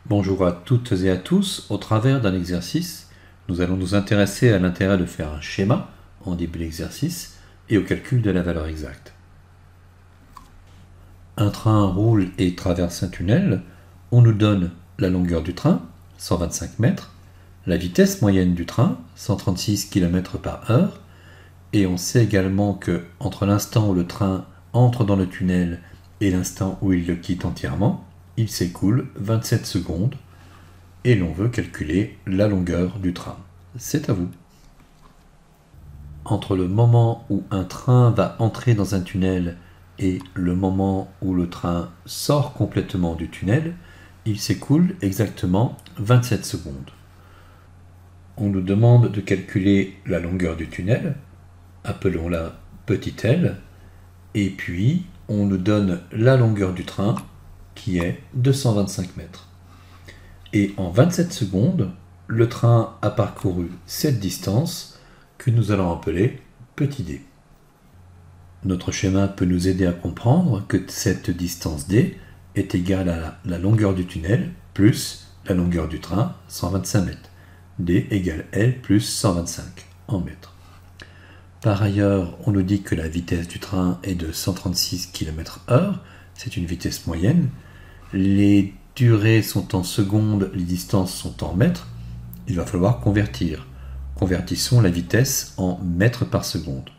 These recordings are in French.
Bonjour à toutes et à tous. Au travers d'un exercice, nous allons nous intéresser à l'intérêt de faire un schéma en début d'exercice et au calcul de la valeur exacte. Un train roule et traverse un tunnel. On nous donne la longueur du train, 125 mètres, la vitesse moyenne du train, 136 km par heure, et on sait également que entre l'instant où le train entre dans le tunnel et l'instant où il le quitte entièrement, il s'écoule 27 secondes et l'on veut calculer la longueur du train. C'est à vous. Entre le moment où un train va entrer dans un tunnel et le moment où le train sort complètement du tunnel, il s'écoule exactement 27 secondes. On nous demande de calculer la longueur du tunnel, appelons-la petit l, et puis on nous donne la longueur du train qui est 225 mètres. Et en 27 secondes, le train a parcouru cette distance que nous allons appeler petit d. Notre schéma peut nous aider à comprendre que cette distance d est égale à la longueur du tunnel plus la longueur du train, 125 mètres. d égale L plus 125 en mètres. Par ailleurs, on nous dit que la vitesse du train est de 136 km/h, c'est une vitesse moyenne. Les durées sont en secondes, les distances sont en mètres. Il va falloir convertir. Convertissons la vitesse en mètres par seconde.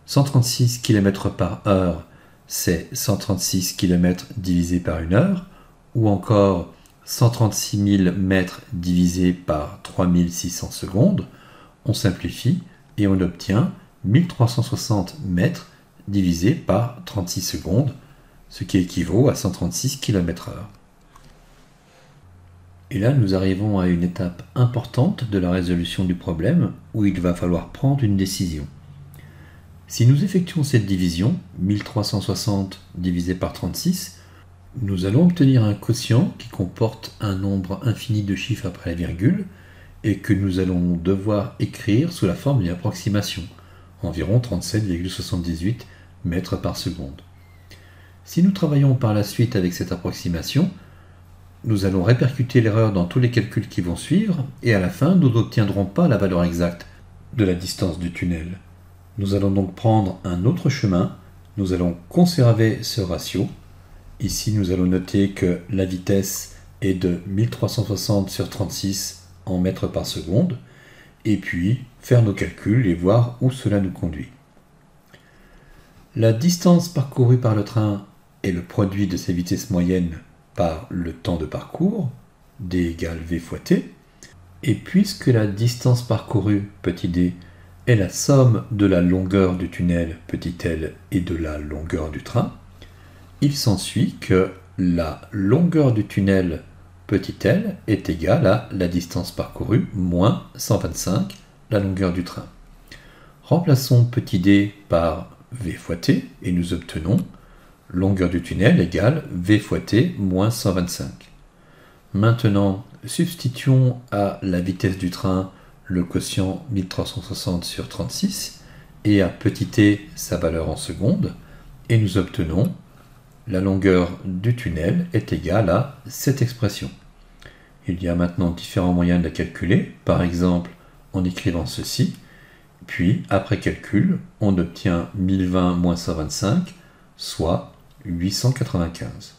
136 km/h, c'est 136 km divisé par une heure, ou encore 136 000 mètres divisé par 3600 secondes. On simplifie et on obtient 1360 mètres divisé par 36 secondes, ce qui équivaut à 136 km/h. Et là, nous arrivons à une étape importante de la résolution du problème où il va falloir prendre une décision. Si nous effectuons cette division, 1360 divisé par 36, nous allons obtenir un quotient qui comporte un nombre infini de chiffres après la virgule et que nous allons devoir écrire sous la forme d'une approximation, environ 37,78 mètres par seconde. Si nous travaillons par la suite avec cette approximation, nous allons répercuter l'erreur dans tous les calculs qui vont suivre et à la fin, nous n'obtiendrons pas la valeur exacte de la distance du tunnel. Nous allons donc prendre un autre chemin, nous allons conserver ce ratio. Ici, nous allons noter que la vitesse est de 1360 sur 36 en mètres par seconde, et puis faire nos calculs et voir où cela nous conduit. La distance parcourue par le train est le produit de ses vitesses moyennes par le temps de parcours, d égale v fois t, et puisque la distance parcourue, petit d, est la somme de la longueur du tunnel, petit l, et de la longueur du train, il s'ensuit que la longueur du tunnel, petit l, est égale à la distance parcourue moins 125, la longueur du train. Remplaçons petit d par v fois t, et nous obtenons longueur du tunnel égale v fois t moins 125. Maintenant, substituons à la vitesse du train le quotient 1360 sur 36 et à petit t sa valeur en secondes, et nous obtenons la longueur du tunnel est égale à cette expression. Il y a maintenant différents moyens de la calculer, par exemple en écrivant ceci, puis après calcul, on obtient 1020 moins 125, soit 895.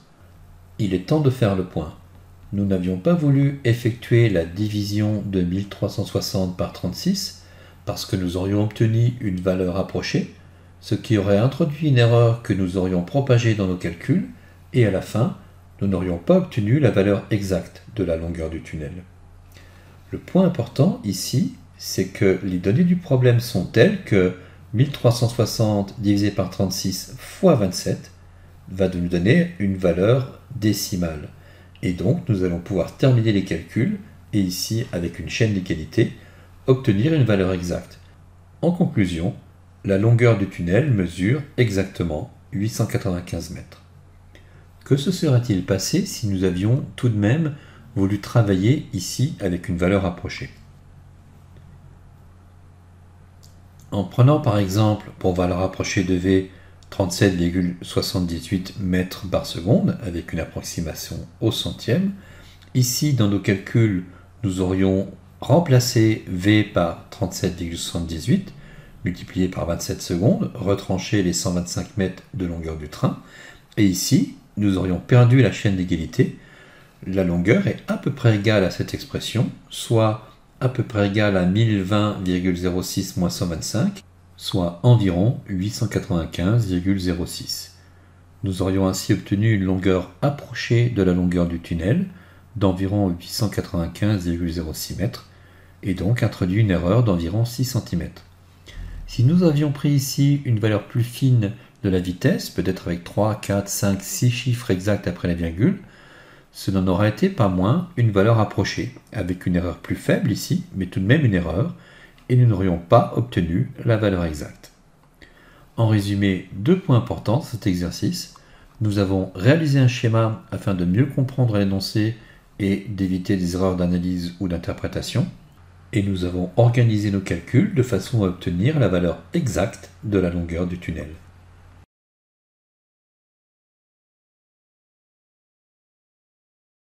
Il est temps de faire le point. Nous n'avions pas voulu effectuer la division de 1360 par 36 parce que nous aurions obtenu une valeur approchée, ce qui aurait introduit une erreur que nous aurions propagée dans nos calculs, et à la fin, nous n'aurions pas obtenu la valeur exacte de la longueur du tunnel. Le point important ici, c'est que les données du problème sont telles que 1360 divisé par 36 fois 27 va nous donner une valeur décimale. Et donc, nous allons pouvoir terminer les calculs, et ici, avec une chaîne d'égalité, obtenir une valeur exacte. En conclusion, la longueur du tunnel mesure exactement 895 mètres. Que se serait-il passé si nous avions tout de même voulu travailler ici avec une valeur approchée? En prenant par exemple, pour valeur approchée de V, 37,78 mètres par seconde, avec une approximation au centième, Ici, dans nos calculs, nous aurions remplacé V par 37,78 multiplié par 27 secondes, retranché les 125 mètres de longueur du train. Et ici, nous aurions perdu la chaîne d'égalité. La longueur est à peu près égale à cette expression, soit à peu près égale à 1020,06 moins 125, soit environ 895,06. Nous aurions ainsi obtenu une longueur approchée de la longueur du tunnel, d'environ 895,06 mètres, et donc introduit une erreur d'environ 6 cm. Si nous avions pris ici une valeur plus fine de la vitesse, peut-être avec 3, 4, 5, 6 chiffres exacts après la virgule, ce n'en aurait été pas moins une valeur approchée, avec une erreur plus faible ici, mais tout de même une erreur, et nous n'aurions pas obtenu la valeur exacte. En résumé, 2 points importants de cet exercice. Nous avons réalisé un schéma afin de mieux comprendre l'énoncé et d'éviter des erreurs d'analyse ou d'interprétation. Et nous avons organisé nos calculs de façon à obtenir la valeur exacte de la longueur du tunnel.